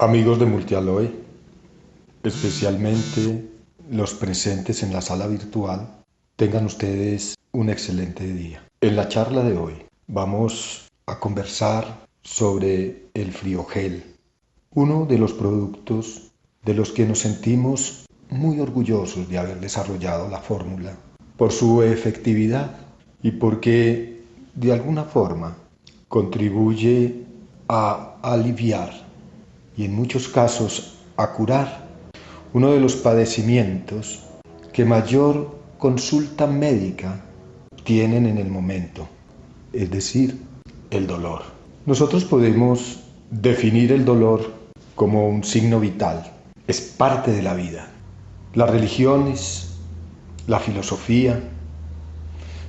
Amigos de Multialoe, especialmente los presentes en la sala virtual, tengan ustedes un excelente día. En la charla de hoy vamos a conversar sobre el friogel, uno de los productos de los que nos sentimos muy orgullosos de haber desarrollado la fórmula, por su efectividad y porque de alguna forma contribuye a aliviar y en muchos casos a curar uno de los padecimientos que mayor consulta médica tienen en el momento, es decir, el dolor. Nosotros podemos definir el dolor como un signo vital, es parte de la vida. Las religiones, la filosofía,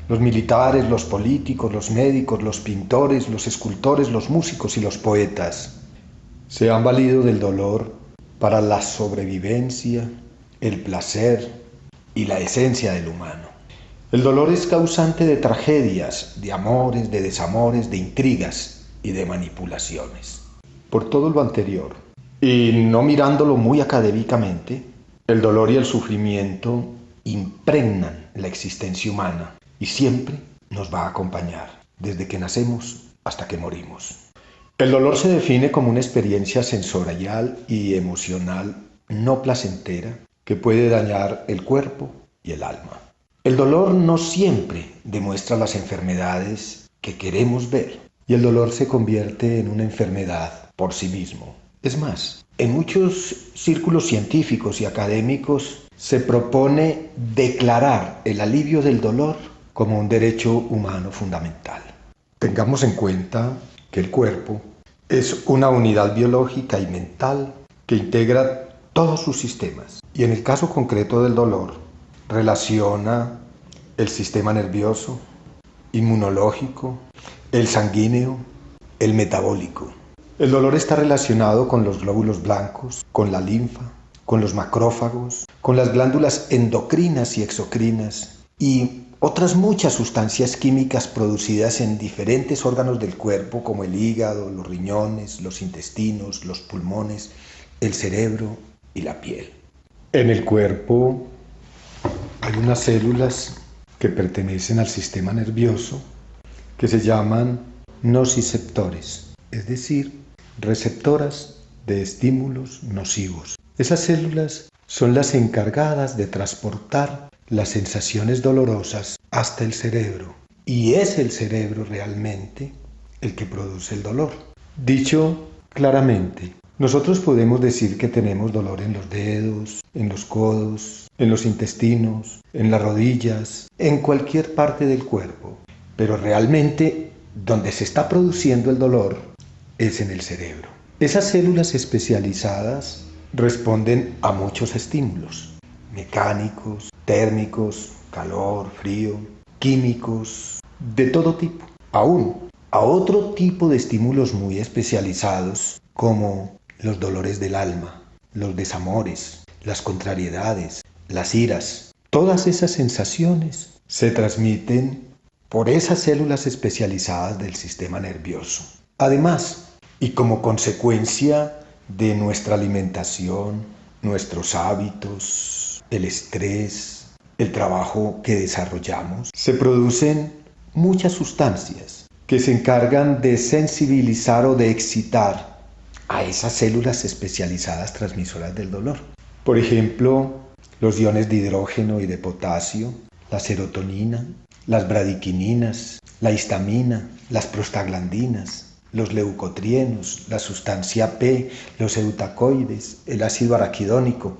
los militares, los políticos, los médicos, los pintores, los escultores, los músicos y los poetas se han valido del dolor para la sobrevivencia, el placer y la esencia del humano. El dolor es causante de tragedias, de amores, de desamores, de intrigas y de manipulaciones. Por todo lo anterior, y no mirándolo muy académicamente, el dolor y el sufrimiento impregnan la existencia humana y siempre nos va a acompañar, desde que nacemos hasta que morimos. El dolor se define como una experiencia sensorial y emocional no placentera que puede dañar el cuerpo y el alma. El dolor no siempre demuestra las enfermedades que queremos ver y el dolor se convierte en una enfermedad por sí mismo. Es más, en muchos círculos científicos y académicos se propone declarar el alivio del dolor como un derecho humano fundamental. Tengamos en cuenta que el cuerpo es una unidad biológica y mental que integra todos sus sistemas. Y en el caso concreto del dolor, relaciona el sistema nervioso, inmunológico, el sanguíneo, el metabólico. El dolor está relacionado con los glóbulos blancos, con la linfa, con los macrófagos, con las glándulas endocrinas y exocrinas y otras muchas sustancias químicas producidas en diferentes órganos del cuerpo como el hígado, los riñones, los intestinos, los pulmones, el cerebro y la piel. En el cuerpo hay unas células que pertenecen al sistema nervioso que se llaman nociceptores, es decir, receptoras de estímulos nocivos. Esas células son las encargadas de transportar las sensaciones dolorosas hasta el cerebro y es el cerebro realmente el que produce el dolor. Dicho claramente, nosotros podemos decir que tenemos dolor en los dedos, en los codos, en los intestinos, en las rodillas, en cualquier parte del cuerpo, pero realmente donde se está produciendo el dolor es en el cerebro. Esas células especializadas responden a muchos estímulos mecánicos, térmicos, calor, frío, químicos, de todo tipo. Aún a otro tipo de estímulos muy especializados como los dolores del alma, los desamores, las contrariedades, las iras. Todas esas sensaciones se transmiten por esas células especializadas del sistema nervioso. Además, y como consecuencia de nuestra alimentación, nuestros hábitos, el estrés, el trabajo que desarrollamos, se producen muchas sustancias que se encargan de sensibilizar o de excitar a esas células especializadas transmisoras del dolor. Por ejemplo, los iones de hidrógeno y de potasio, la serotonina, las bradiquininas, la histamina, las prostaglandinas, los leucotrienos, la sustancia P, los eutacoides, el ácido araquidónico.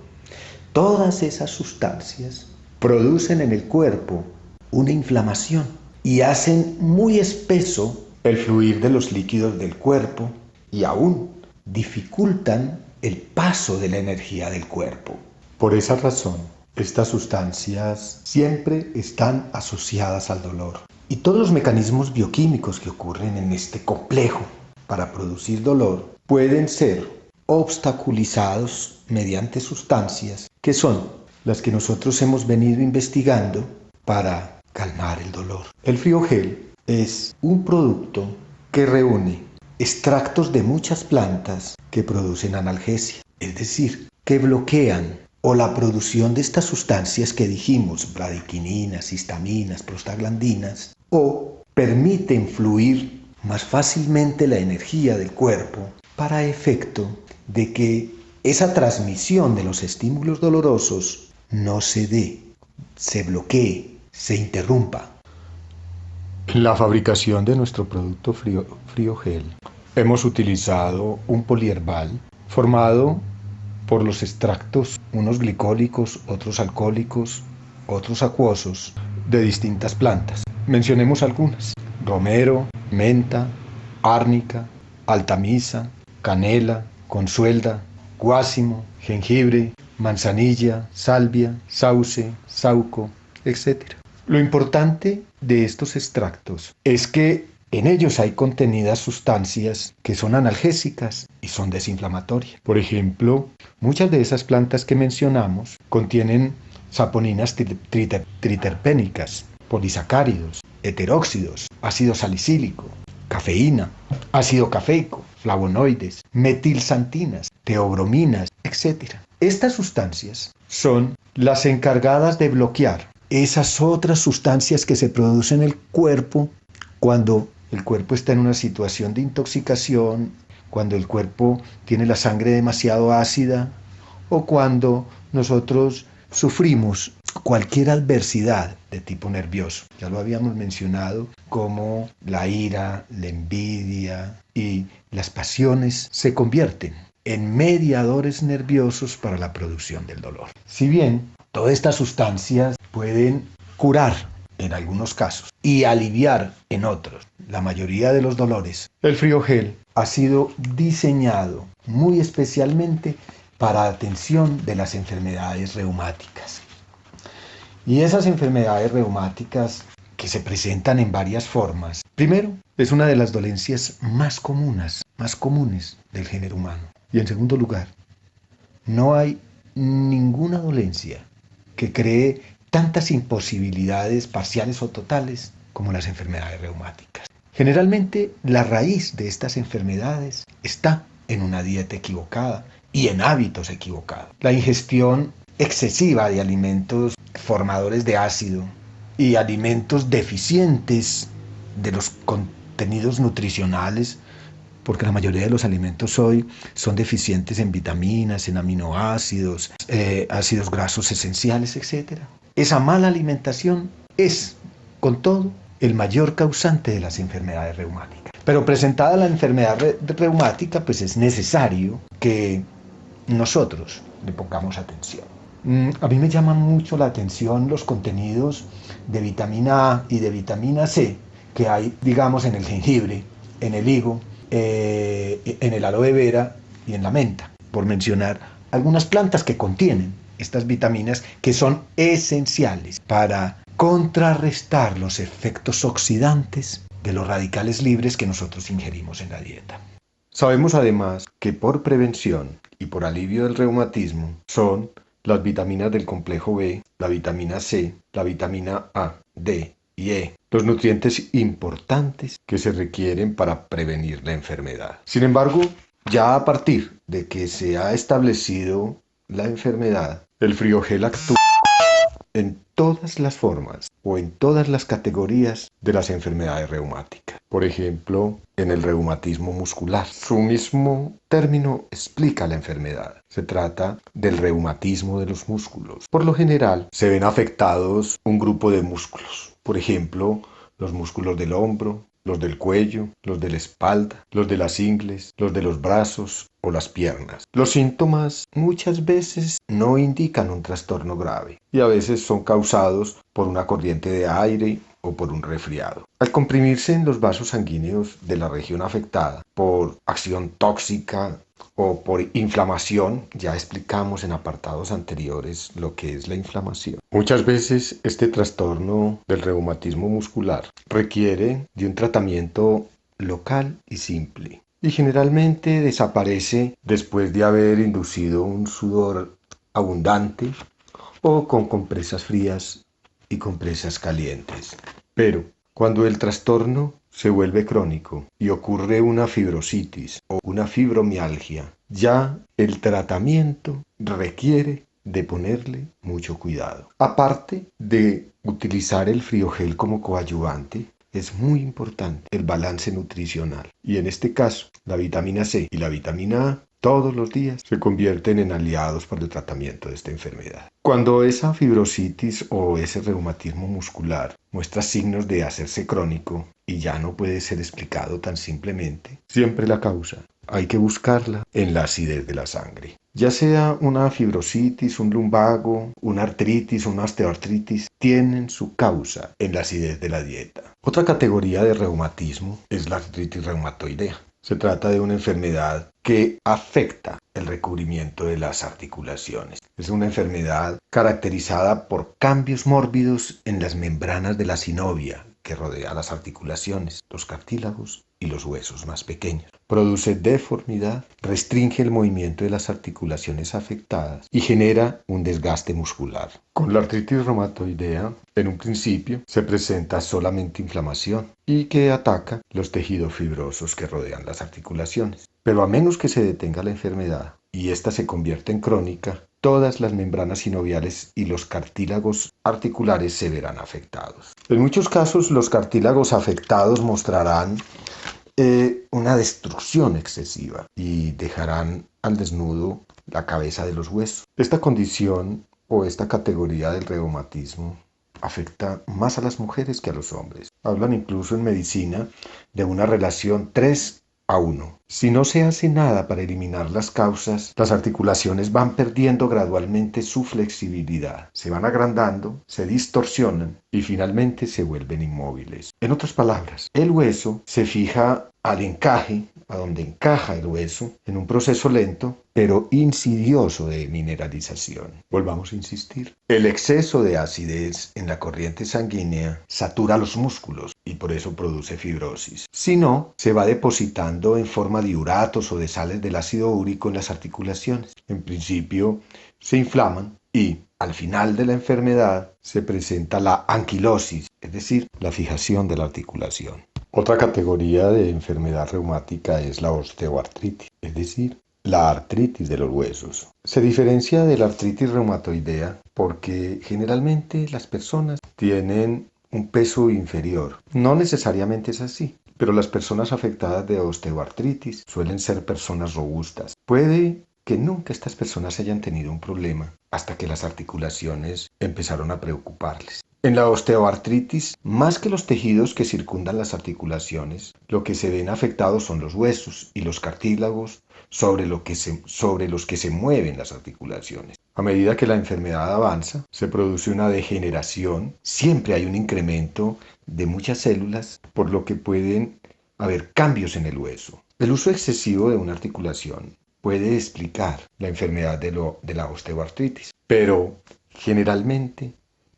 Todas esas sustancias producen en el cuerpo una inflamación y hacen muy espeso el fluir de los líquidos del cuerpo y aún dificultan el paso de la energía del cuerpo. Por esa razón, estas sustancias siempre están asociadas al dolor. Y todos los mecanismos bioquímicos que ocurren en este complejo para producir dolor pueden ser obstaculizados mediante sustancias que son las que nosotros hemos venido investigando para calmar el dolor. El friogel es un producto que reúne extractos de muchas plantas que producen analgesia, es decir, que bloquean o la producción de estas sustancias que dijimos, bradiquininas, histaminas, prostaglandinas, o permiten fluir más fácilmente la energía del cuerpo para efecto de que esa transmisión de los estímulos dolorosos no se dé, se bloquee, se interrumpa. En la fabricación de nuestro producto Friogel hemos utilizado un poliherbal formado por los extractos, unos glicólicos, otros alcohólicos, otros acuosos, de distintas plantas. Mencionemos algunas: romero, menta, árnica, altamisa, canela, consuelda, guásimo, jengibre, manzanilla, salvia, sauce, sauco, etc. Lo importante de estos extractos es que en ellos hay contenidas sustancias que son analgésicas y son desinflamatorias. Por ejemplo, muchas de esas plantas que mencionamos contienen saponinas triterpénicas, polisacáridos, heteróxidos, ácido salicílico, cafeína, ácido cafeico, flavonoides, metilsantinas, teobrominas, etc. Estas sustancias son las encargadas de bloquear esas otras sustancias que se producen en el cuerpo cuando el cuerpo está en una situación de intoxicación, cuando el cuerpo tiene la sangre demasiado ácida o cuando nosotros sufrimos cualquier adversidad de tipo nervioso. Ya lo habíamos mencionado, como la ira, la envidia y las pasiones se convierten en mediadores nerviosos para la producción del dolor. Si bien todas estas sustancias pueden curar en algunos casos y aliviar en otros la mayoría de los dolores, el Friogel ha sido diseñado muy especialmente para atención de las enfermedades reumáticas. Y esas enfermedades reumáticas que se presentan en varias formas. Primero, es una de las dolencias más comunes del género humano. Y en segundo lugar, no hay ninguna dolencia que cree tantas imposibilidades parciales o totales como las enfermedades reumáticas. Generalmente, la raíz de estas enfermedades está en una dieta equivocada y en hábitos equivocados. La ingestión excesiva de alimentos formadores de ácido y alimentos deficientes de los contenidos nutricionales, porque la mayoría de los alimentos hoy son deficientes en vitaminas, en aminoácidos, ácidos grasos esenciales, etc. Esa mala alimentación es, con todo, el mayor causante de las enfermedades reumáticas. Pero presentada la enfermedad reumática, pues es necesario que nosotros le pongamos atención. A mí me llaman mucho la atención los contenidos de vitamina A y de vitamina C que hay, digamos, en el jengibre, en el higo, en el aloe vera y en la menta, por mencionar algunas plantas que contienen estas vitaminas que son esenciales para contrarrestar los efectos oxidantes de los radicales libres que nosotros ingerimos en la dieta. Sabemos además que por prevención y por alivio del reumatismo son las vitaminas del complejo B, la vitamina C, la vitamina A, D y E, los nutrientes importantes que se requieren para prevenir la enfermedad. Sin embargo, ya a partir de que se ha establecido la enfermedad, el Friogel actúa en todas las formas o en todas las categorías de las enfermedades reumáticas. Por ejemplo, en el reumatismo muscular. Su mismo término explica la enfermedad. Se trata del reumatismo de los músculos. Por lo general, se ven afectados un grupo de músculos. Por ejemplo, los músculos del hombro, los del cuello, los de la espalda, los de las ingles, los de los brazos o las piernas. Los síntomas muchas veces no indican un trastorno grave y a veces son causados por una corriente de aire o por un resfriado. Al comprimirse en los vasos sanguíneos de la región afectada por acción tóxica o por inflamación, ya explicamos en apartados anteriores lo que es la inflamación. Muchas veces este trastorno del reumatismo muscular requiere de un tratamiento local y simple y generalmente desaparece después de haber inducido un sudor abundante o con compresas frías y compresas calientes. Pero Cuando el trastorno se vuelve crónico y ocurre una fibrositis o una fibromialgia, ya el tratamiento requiere de ponerle mucho cuidado. Aparte de utilizar el friogel como coadyuvante, es muy importante el balance nutricional. Y en este caso, la vitamina C y la vitamina A todos los días se convierten en aliados para el tratamiento de esta enfermedad. Cuando esa fibrositis o ese reumatismo muscular muestra signos de hacerse crónico y ya no puede ser explicado tan simplemente, siempre la causa hay que buscarla en la acidez de la sangre. Ya sea una fibrositis, un lumbago, una artritis, una osteoartritis, tienen su causa en la acidez de la dieta. Otra categoría de reumatismo es la artritis reumatoidea. Se trata de una enfermedad que afecta el recubrimiento de las articulaciones. Es una enfermedad caracterizada por cambios mórbidos en las membranas de la sinovia que rodea las articulaciones, los cartílagos y los huesos más pequeños. Produce deformidad, restringe el movimiento de las articulaciones afectadas y genera un desgaste muscular. Con la artritis reumatoidea, en un principio, se presenta solamente inflamación y que ataca los tejidos fibrosos que rodean las articulaciones. Pero a menos que se detenga la enfermedad y ésta se convierte en crónica, todas las membranas sinoviales y los cartílagos articulares se verán afectados. En muchos casos, los cartílagos afectados mostrarán una destrucción excesiva y dejarán al desnudo la cabeza de los huesos. Esta condición o esta categoría del reumatismo afecta más a las mujeres que a los hombres. Hablan incluso en medicina de una relación 3:1. Si no se hace nada para eliminar las causas, las articulaciones van perdiendo gradualmente su flexibilidad, se van agrandando, se distorsionan y finalmente se vuelven inmóviles. En otras palabras, el hueso se fija al encaje, a donde encaja el hueso, en un proceso lento pero insidioso de mineralización. Volvamos a insistir. El exceso de acidez en la corriente sanguínea satura los músculos y por eso produce fibrosis. Si no, se va depositando en forma de uratos o de sales del ácido úrico en las articulaciones. En principio, se inflaman y al final de la enfermedad se presenta la anquilosis, es decir, la fijación de la articulación. Otra categoría de enfermedad reumática es la osteoartritis, es decir, la artritis de los huesos. Se diferencia de la artritis reumatoidea porque generalmente las personas tienen un peso inferior. No necesariamente es así, pero las personas afectadas de osteoartritis suelen ser personas robustas. Puede que nunca estas personas hayan tenido un problema hasta que las articulaciones empezaron a preocuparles. En la osteoartritis, más que los tejidos que circundan las articulaciones, lo que se ven afectados son los huesos y los cartílagos sobre los que se mueven las articulaciones. A medida que la enfermedad avanza, se produce una degeneración, siempre hay un incremento de muchas células, por lo que pueden haber cambios en el hueso. El uso excesivo de una articulación puede explicar la enfermedad de la osteoartritis, pero generalmente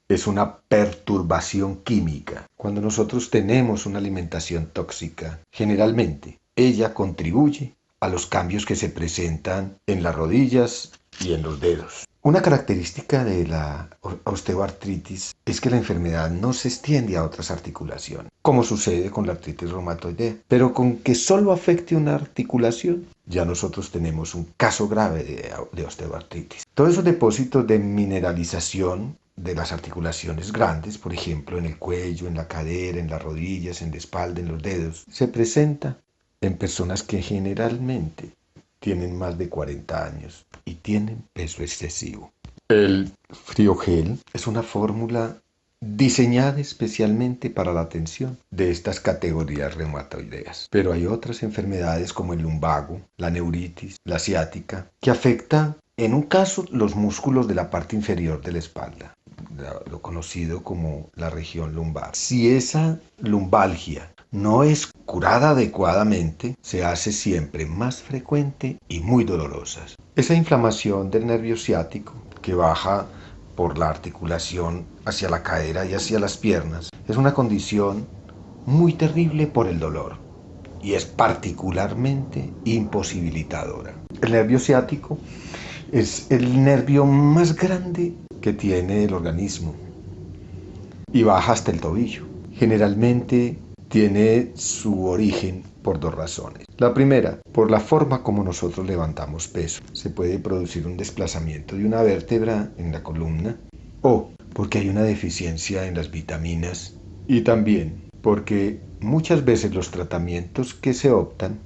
es una perturbación química. Cuando nosotros tenemos una alimentación tóxica, generalmente ella contribuye a los cambios que se presentan en las rodillas y en los dedos. Una característica de la osteoartritis es que la enfermedad no se extiende a otras articulaciones, como sucede con la artritis reumatoidea, pero con que solo afecte una articulación, ya nosotros tenemos un caso grave de osteoartritis. Todos esos depósitos de mineralización de las articulaciones grandes, por ejemplo, en el cuello, en la cadera, en las rodillas, en la espalda, en los dedos, se presenta en personas que generalmente tienen más de 40 años y tienen peso excesivo. El friogel es una fórmula diseñada especialmente para la atención de estas categorías reumatoideas. Pero hay otras enfermedades como el lumbago, la neuritis, la ciática, que afectan en un caso los músculos de la parte inferior de la espalda, lo conocido como la región lumbar. Si esa lumbalgia no es curada adecuadamente, se hace siempre más frecuente y muy dolorosa. Esa inflamación del nervio ciático que baja por la articulación hacia la cadera y hacia las piernas es una condición muy terrible por el dolor y es particularmente imposibilitadora. El nervio ciático es el nervio más grande que tiene el organismo y baja hasta el tobillo. generalmente tiene su origen por dos razones. La primera, por la forma como nosotros levantamos peso. Se puede producir un desplazamiento de una vértebra en la columna o porque hay una deficiencia en las vitaminas y también porque muchas veces los tratamientos que se optan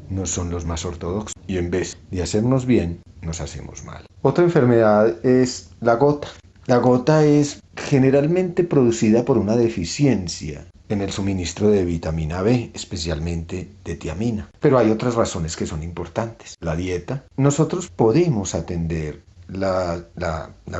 no son los más ortodoxos y en vez de hacernos bien, nos hacemos mal. Otra enfermedad es la gota. La gota es generalmente producida por una deficiencia en el suministro de vitamina B, especialmente de tiamina. Pero hay otras razones que son importantes. La dieta. Nosotros podemos atender la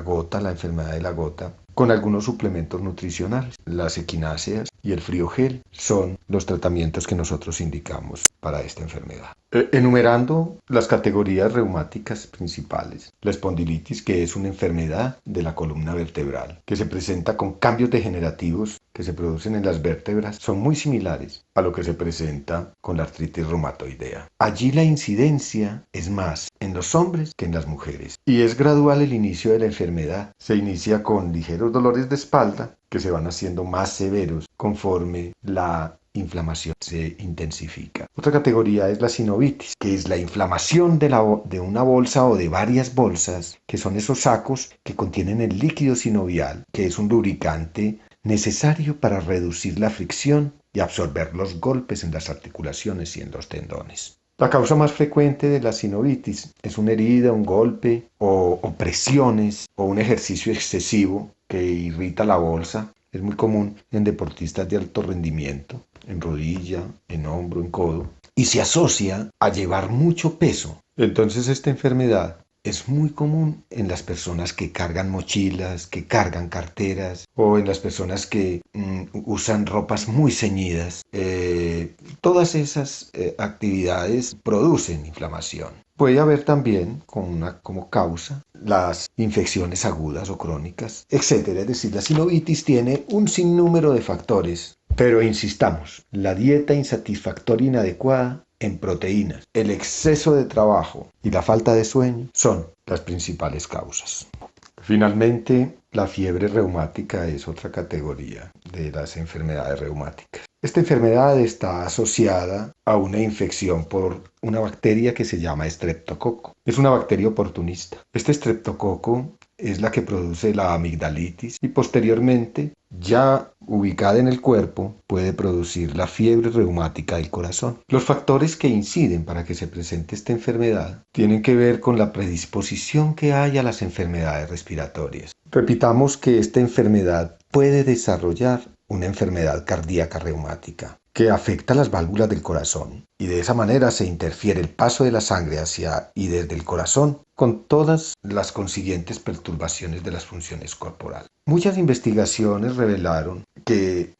gota, la enfermedad de la gota, con algunos suplementos nutricionales. Las equináceas y el friogel son los tratamientos que nosotros indicamos para esta enfermedad. Enumerando las categorías reumáticas principales, la espondilitis, que es una enfermedad de la columna vertebral, que se presenta con cambios degenerativos que se producen en las vértebras, son muy similares a lo que se presenta con la artritis reumatoidea. Allí la incidencia es más en los hombres que en las mujeres y es gradual el inicio de la enfermedad. Se inicia con ligeros dolores de espalda que se van haciendo más severos conforme la inflamación se intensifica. Otra categoría es la sinovitis, que es la inflamación de una bolsa o de varias bolsas, que son esos sacos que contienen el líquido sinovial, que es un lubricante necesario para reducir la fricción y absorber los golpes en las articulaciones y en los tendones. La causa más frecuente de la sinovitis es una herida, un golpe o presiones o un ejercicio excesivo que irrita la bolsa. Es muy común en deportistas de alto rendimiento, en rodilla, en hombro, en codo, y se asocia a llevar mucho peso. Entonces esta enfermedad es muy común en las personas que cargan mochilas, que cargan carteras o en las personas que usan ropas muy ceñidas. Todas esas actividades producen inflamación. Puede haber también como causa las infecciones agudas o crónicas, etcétera. Es decir, la sinovitis tiene un sinnúmero de factores. Pero insistamos, la dieta insatisfactoria e inadecuada en proteínas, el exceso de trabajo y la falta de sueño son las principales causas. Finalmente, la fiebre reumática es otra categoría de las enfermedades reumáticas. Esta enfermedad está asociada a una infección por una bacteria que se llama estreptococo. Es una bacteria oportunista. Este estreptococo es la que produce la amigdalitis y posteriormente, ya ubicada en el cuerpo, puede producir la fiebre reumática del corazón. Los factores que inciden para que se presente esta enfermedad tienen que ver con la predisposición que hay a las enfermedades respiratorias. Repitamos que esta enfermedad puede desarrollar una enfermedad cardíaca reumática que afecta las válvulas del corazón y de esa manera se interfiere el paso de la sangre hacia y desde el corazón con todas las consiguientes perturbaciones de las funciones corporales. Muchas investigaciones revelaron que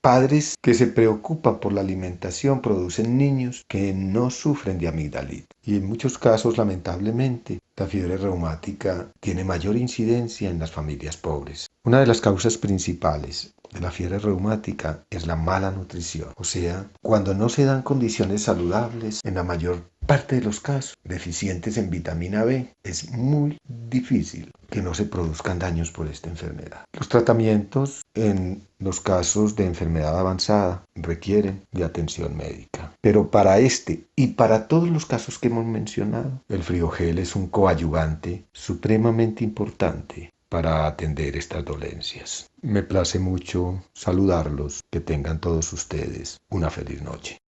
padres que se preocupan por la alimentación producen niños que no sufren de amigdalitis. Y en muchos casos, lamentablemente, la fiebre reumática tiene mayor incidencia en las familias pobres. Una de las causas principales de la fiebre reumática es la mala nutrición, o sea, cuando no se dan condiciones saludables, en la mayor parte de los casos deficientes en vitamina B, es muy difícil que no se produzcan daños por esta enfermedad. Los tratamientos en los casos de enfermedad avanzada requieren de atención médica. Pero para este y para todos los casos que hemos mencionado, el friogel es un coadyuvante supremamente importante para atender estas dolencias. Me place mucho saludarlos, que tengan todos ustedes una feliz noche.